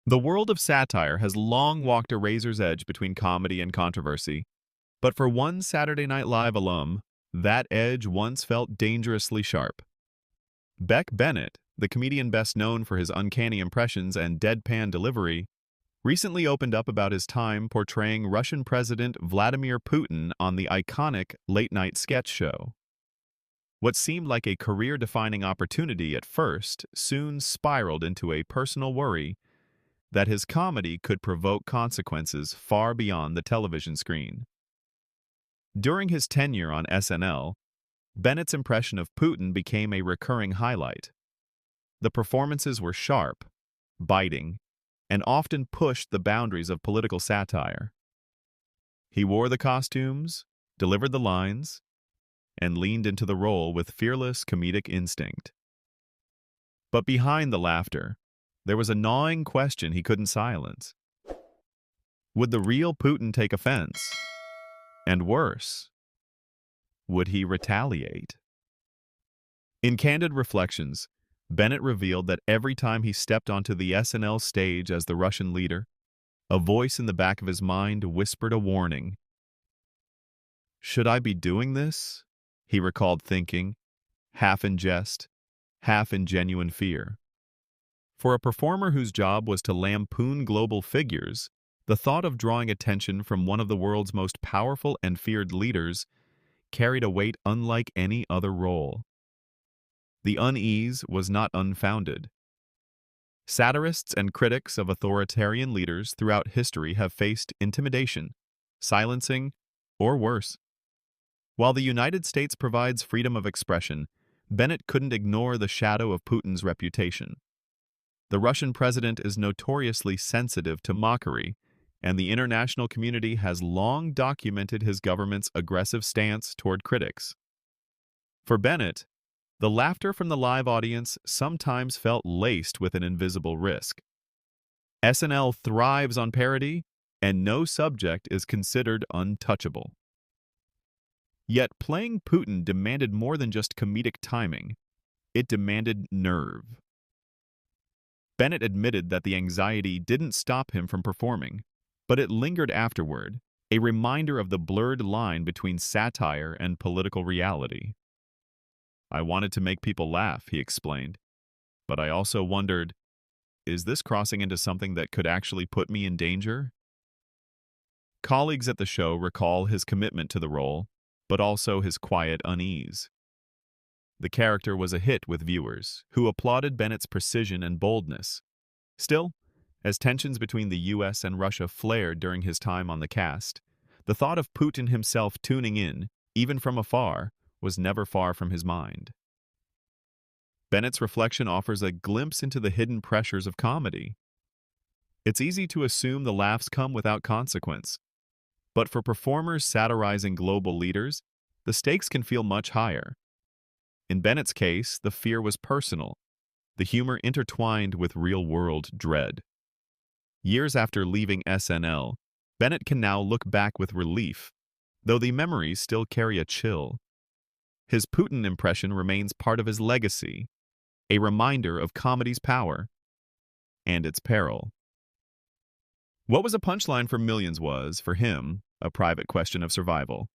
The world of satire has long walked a razor's edge between comedy and controversy, but for one Saturday Night Live alum, that edge once felt dangerously sharp. Beck Bennett, the comedian best known for his uncanny impressions and deadpan delivery, recently opened up about his time portraying Russian President Vladimir Putin on the iconic late-night sketch show. What seemed like a career-defining opportunity at first soon spiraled into a personal worry that his comedy could provoke consequences far beyond the television screen. During his tenure on SNL, Bennett's impression of Putin became a recurring highlight. The performances were sharp, biting, and often pushed the boundaries of political satire. He wore the costumes, delivered the lines, and leaned into the role with fearless comedic instinct. But behind the laughter, there was a gnawing question he couldn't silence. Would the real Putin take offense? And worse, would he retaliate? In Candid Reflections, Bennett revealed that every time he stepped onto the SNL stage as the Russian leader, a voice in the back of his mind whispered a warning. "Should I be doing this?" he recalled thinking, half in jest, half in genuine fear. For a performer whose job was to lampoon global figures, the thought of drawing attention from one of the world's most powerful and feared leaders carried a weight unlike any other role. The unease was not unfounded. Satirists and critics of authoritarian leaders throughout history have faced intimidation, silencing, or worse. While the United States provides freedom of expression, Bennett couldn't ignore the shadow of Putin's reputation. The Russian president is notoriously sensitive to mockery, and the international community has long documented his government's aggressive stance toward critics. For Bennett, the laughter from the live audience sometimes felt laced with an invisible risk. SNL thrives on parody, and no subject is considered untouchable. Yet playing Putin demanded more than just comedic timing. It demanded nerve. Bennett admitted that the anxiety didn't stop him from performing, but it lingered afterward, a reminder of the blurred line between satire and political reality. "I wanted to make people laugh," he explained, "but I also wondered, is this crossing into something that could actually put me in danger?" Colleagues at the show recall his commitment to the role, but also his quiet unease. The character was a hit with viewers, who applauded Bennett's precision and boldness. Still, as tensions between the US and Russia flared during his time on the cast, the thought of Putin himself tuning in, even from afar, was never far from his mind. Bennett's reflection offers a glimpse into the hidden pressures of comedy. It's easy to assume the laughs come without consequence, but for performers satirizing global leaders, the stakes can feel much higher. In Bennett's case, the fear was personal, the humor intertwined with real-world dread. Years after leaving SNL, Bennett can now look back with relief, though the memories still carry a chill. His Putin impression remains part of his legacy, a reminder of comedy's power and its peril. What was a punchline for millions was, for him, a private question of survival.